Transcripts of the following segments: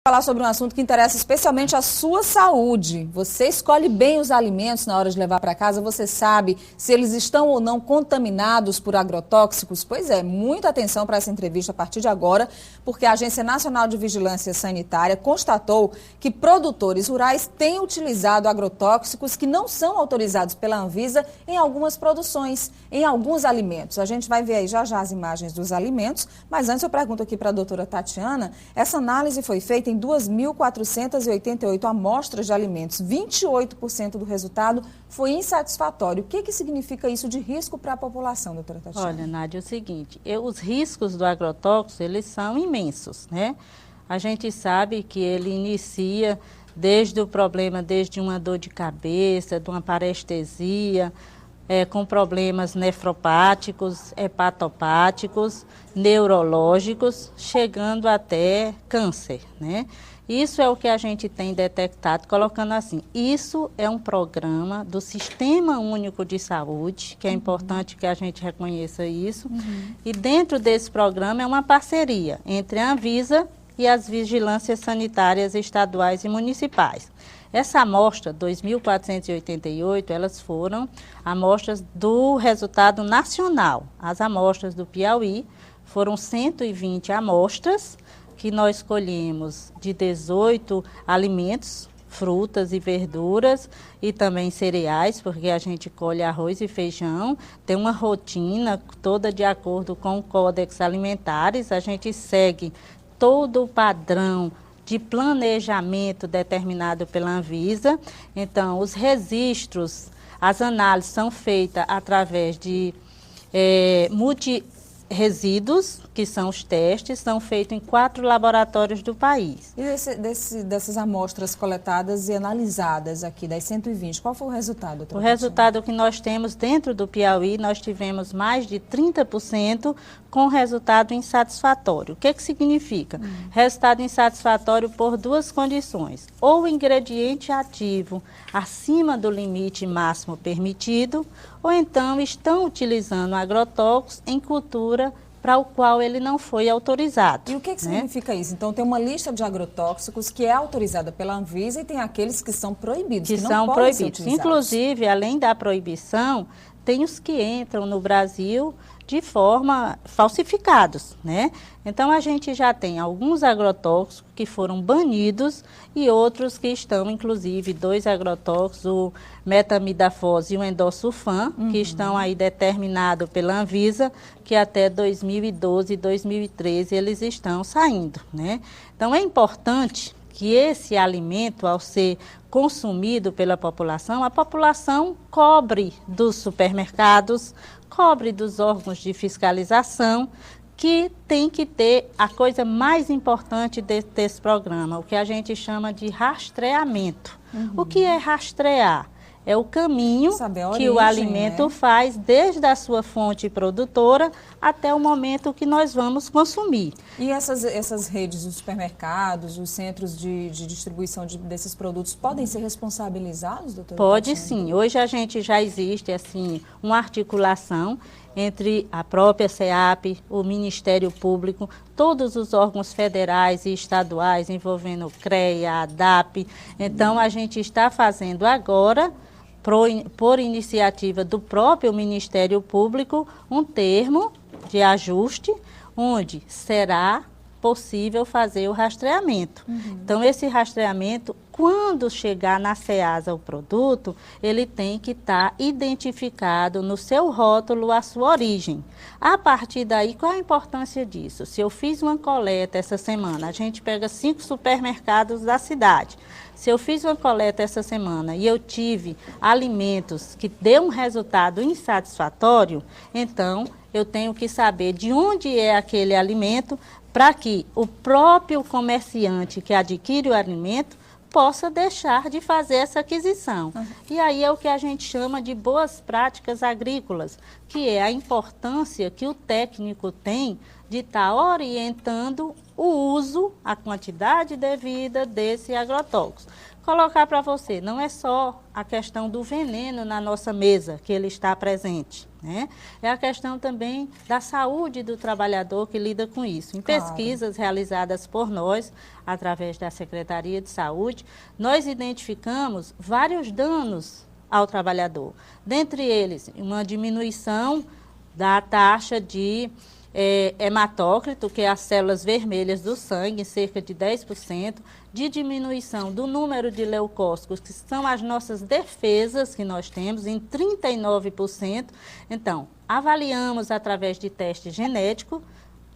Falar sobre um assunto que interessa especialmente a sua saúde. Você escolhe bem os alimentos na hora de levar para casa, você sabe se eles estão ou não contaminados por agrotóxicos? Pois é, muita atenção para essa entrevista a partir de agora, porque a Agência Nacional de Vigilância Sanitária constatou que produtores rurais têm utilizado agrotóxicos que não são autorizados pela Anvisa em algumas produções, em alguns alimentos. A gente vai ver aí já as imagens dos alimentos, mas antes eu pergunto aqui para a doutora Tatiana, essa análise foi feita em 2.488 amostras de alimentos. 28% do resultado foi insatisfatório. O que significa isso de risco para a população, doutora Tatiana? Olha, Nádia, é o seguinte, os riscos do agrotóxico, eles são imensos, né? A gente sabe que ele inicia desde o problema, desde uma dor de cabeça, de uma parestesia, com problemas nefropáticos, hepatopáticos, neurológicos, chegando até câncer, né? Isso é o que a gente tem detectado, colocando assim, isso é um programa do Sistema Único de Saúde, que é importante que a gente reconheça isso, e dentro desse programa é uma parceria entre a Anvisa e as vigilâncias sanitárias estaduais e municipais. Essa amostra, 2.488, elas foram amostras do resultado nacional. As amostras do Piauí foram 120 amostras que nós escolhemos de 18 alimentos, frutas e verduras e também cereais, porque a gente colhe arroz e feijão, tem uma rotina toda de acordo com o Códex Alimentares, a gente segue todo o padrão de planejamento determinado pela Anvisa. Então, os registros, as análises são feitas através de multiresíduos, que são os testes, são feitos em 4 laboratórios do país. E dessas amostras coletadas e analisadas aqui, das 120, qual foi o resultado, doutora? O resultado que nós temos dentro do Piauí, nós tivemos mais de 30% com resultado insatisfatório. O que significa? Resultado insatisfatório por 2 condições. Ou o ingrediente ativo acima do limite máximo permitido, ou então estão utilizando agrotóxicos em cultura para o qual ele não foi autorizado. E o que significa isso? Então, tem uma lista de agrotóxicos que é autorizada pela Anvisa e tem aqueles que são proibidos, que não podem ser utilizados. Inclusive, além da proibição, tem os que entram no Brasil de forma falsificados, né? Então, a gente já tem alguns agrotóxicos que foram banidos e outros que estão, inclusive, 2 agrotóxicos, o metamidafose e o endosulfan, que estão aí determinados pela Anvisa, que até 2012 e 2013 eles estão saindo, né? Então, é importante que esse alimento, ao ser consumido pela população, a população cobre dos supermercados, cobre dos órgãos de fiscalização, que tem que ter a coisa mais importante desse programa, o que a gente chama de rastreamento. O que é rastrear? É o caminho que o alimento faz desde a sua fonte produtora até o momento que nós vamos consumir. E essas redes, os supermercados, os centros de distribuição desses produtos podem ser responsabilizados, doutora? Pode sim. Hoje a gente já existe assim uma articulação entre a própria SEAP, o Ministério Público, todos os órgãos federais e estaduais envolvendo o CREA, a ADAP. Então a gente está fazendo agora, por iniciativa do próprio Ministério Público, um termo de ajuste, onde será possível fazer o rastreamento. Então, esse rastreamento, quando chegar na SEASA o produto, ele tem que estar identificado no seu rótulo a sua origem. A partir daí, qual a importância disso? Se eu fiz uma coleta essa semana, a gente pega 5 supermercados da cidade. Se eu fiz uma coleta essa semana e eu tive alimentos que deu um resultado insatisfatório, então eu tenho que saber de onde é aquele alimento para que o próprio comerciante que adquire o alimento possa deixar de fazer essa aquisição. E aí é o que a gente chama de boas práticas agrícolas, que é a importância que o técnico tem de estar orientando o uso, a quantidade devida desse agrotóxico. colocar para você, não é só a questão do veneno na nossa mesa que ele está presente, né? É a questão também da saúde do trabalhador que lida com isso. Em pesquisas realizadas por nós, através da Secretaria de Saúde, nós identificamos vários danos ao trabalhador. Dentre eles, uma diminuição da taxa de hematócrito, que é as células vermelhas do sangue, em cerca de 10%, de diminuição do número de leucócitos, que são as nossas defesas que nós temos, em 39%. Então, avaliamos através de teste genético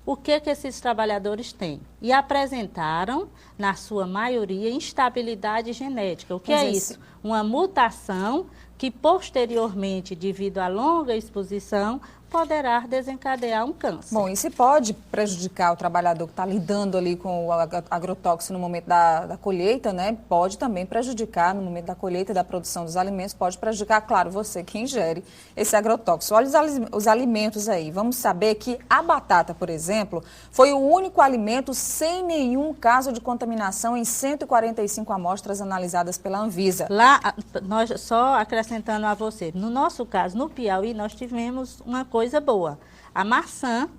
o que esses trabalhadores têm. E apresentaram, na sua maioria, instabilidade genética. O que é isso? Uma mutação que, posteriormente, devido à longa exposição, poderá desencadear um câncer. Bom, e se pode prejudicar o trabalhador que está lidando ali com o agrotóxico no momento da colheita, né? Pode também prejudicar no momento da colheita e da produção dos alimentos, pode prejudicar, claro, você que ingere esse agrotóxico. Olha os alimentos aí. Vamos saber que a batata, por exemplo, foi o único alimento sem nenhum caso de contaminação em 145 amostras analisadas pela Anvisa. Lá, nós só acrescentando a você, no nosso caso, no Piauí, nós tivemos uma coisa boa. A maçã,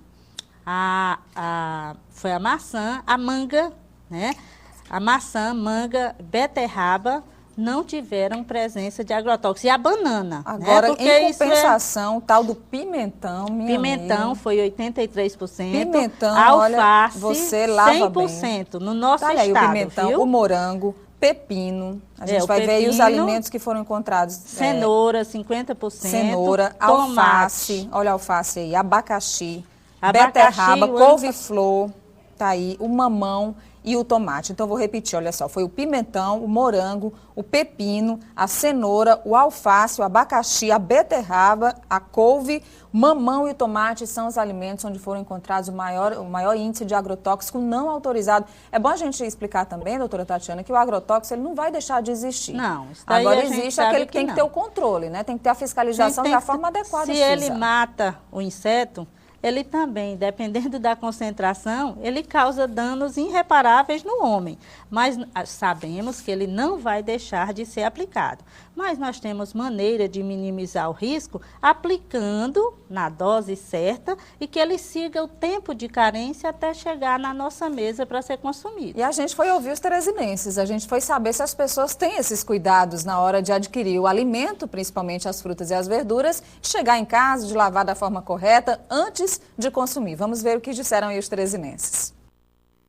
foi a maçã, a manga, né? A maçã, manga, beterraba não tiveram presença de agrotóxicos. E a banana. Agora, né? Em compensação, o tal do pimentão, pimentão foi 83%. Pimentão, alface, olha, você lava 100% bem. No nosso estado, aí, o pimentão, viu? O morango, pepino. A gente vai ver aí os alimentos que foram encontrados. Cenoura, 50%. Cenoura, tomate. Alface, olha a alface aí, abacaxi, beterraba, couve-flor, tá aí, o mamão e o tomate. Então, vou repetir, olha só, foi o pimentão, o morango, o pepino, a cenoura, o alface, o abacaxi, a beterraba, a couve, mamão e o tomate são os alimentos onde foram encontrados o maior índice de agrotóxico não autorizado. É bom a gente explicar também, doutora Tatiana, que o agrotóxico ele não vai deixar de existir. Não. Agora existe aquele que tem que ter o controle, né? Tem que ter a fiscalização da forma adequada. Se ele mata o inseto, ele também, dependendo da concentração, ele causa danos irreparáveis no homem. Mas sabemos que ele não vai deixar de ser aplicado. Mas nós temos maneira de minimizar o risco aplicando na dose certa e que ele siga o tempo de carência até chegar na nossa mesa para ser consumido. E a gente foi ouvir os teresinenses, a gente foi saber se as pessoas têm esses cuidados na hora de adquirir o alimento, principalmente as frutas e as verduras, de chegar em casa, de lavar da forma correta antes de consumir. Vamos ver o que disseram aí os teresinenses.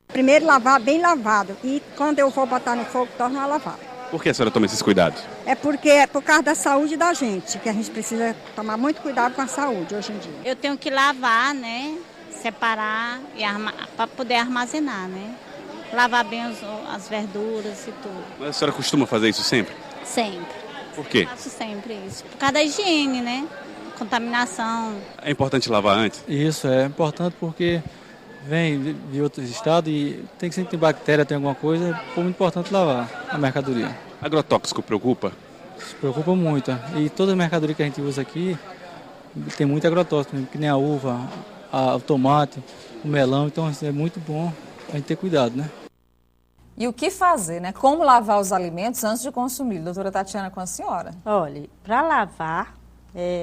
Primeiro lavar bem lavado e quando eu vou botar no fogo, torno a lavar. Por que a senhora toma esses cuidados? É porque é por causa da saúde da gente, que a gente precisa tomar muito cuidado com a saúde hoje em dia. Eu tenho que lavar, né, separar para poder armazenar, né. Lavar bem as verduras e tudo. Mas a senhora costuma fazer isso sempre? Sempre. Por quê? Eu faço sempre isso. Por causa da higiene, né, contaminação. É importante lavar antes? Isso, é importante porque vem de outros estados e tem que sempre ter bactéria, tem alguma coisa, é muito importante lavar a mercadoria. Agrotóxico preocupa? Se preocupa muito. E toda a mercadoria que a gente usa aqui tem muito agrotóxico, que nem a uva, o tomate, o melão, então é muito bom a gente ter cuidado, né? E o que fazer, né? Como lavar os alimentos antes de consumir? Doutora Tatiana, com a senhora. Olha, para lavar,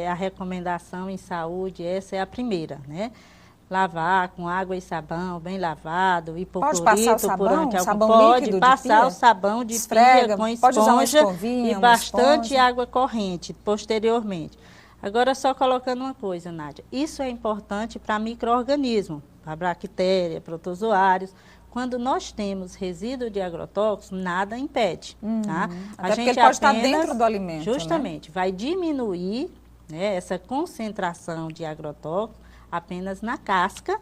a recomendação em saúde, essa é a primeira, né? Lavar com água e sabão, bem lavado, hipoclorito durante algum pode passar o sabão de pia com esponja e bastante água corrente posteriormente. Agora só colocando uma coisa, Nádia, isso é importante para micro-organismos, para bactéria, protozoários. Quando nós temos resíduo de agrotóxico, nada impede, tá? Até porque ele pode estar dentro do alimento, justamente, né? Vai diminuir, né, essa concentração de agrotóxico apenas na casca,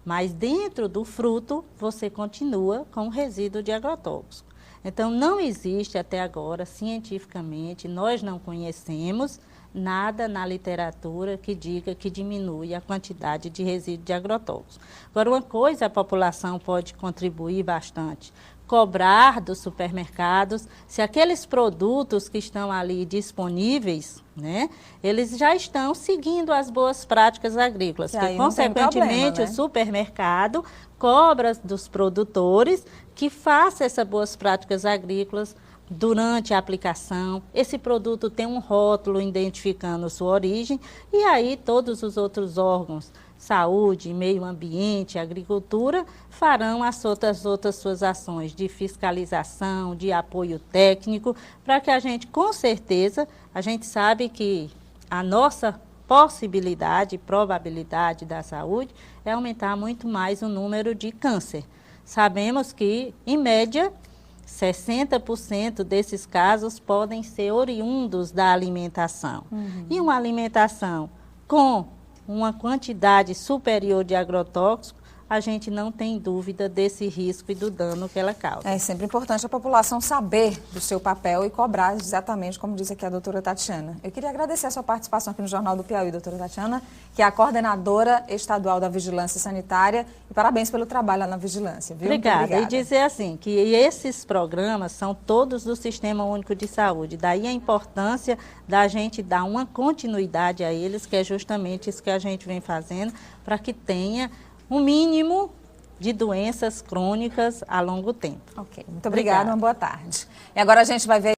mas dentro do fruto você continua com o resíduo de agrotóxico. Então, não existe até agora, cientificamente, nós não conhecemos nada na literatura que diga que diminui a quantidade de resíduo de agrotóxicos. Agora, uma coisa a população pode contribuir bastante, cobrar dos supermercados se aqueles produtos que estão ali disponíveis, né, eles já estão seguindo as boas práticas agrícolas, que consequentemente o supermercado cobra dos produtores que façam essas boas práticas agrícolas durante a aplicação. Esse produto tem um rótulo identificando sua origem e aí todos os outros órgãos, saúde, meio ambiente, agricultura, farão as outras suas ações de fiscalização, de apoio técnico, para que a gente, com certeza, a gente sabe que a nossa possibilidade, probabilidade da saúde é aumentar muito mais o número de câncer. Sabemos que, em média, 60% desses casos podem ser oriundos da alimentação. E uma alimentação com uma quantidade superior de agrotóxico, a gente não tem dúvida desse risco e do dano que ela causa. É sempre importante a população saber do seu papel e cobrar exatamente como disse aqui a doutora Tatiana. Eu queria agradecer a sua participação aqui no Jornal do Piauí, doutora Tatiana, que é a coordenadora estadual da Vigilância Sanitária, e parabéns pelo trabalho lá na Vigilância. Viu? Obrigada. E dizer assim, que esses programas são todos do Sistema Único de Saúde, daí a importância da gente dar uma continuidade a eles, que é justamente isso que a gente vem fazendo, para que tenha um mínimo de doenças crônicas a longo tempo. Ok, muito obrigada, uma boa tarde. E agora a gente vai ver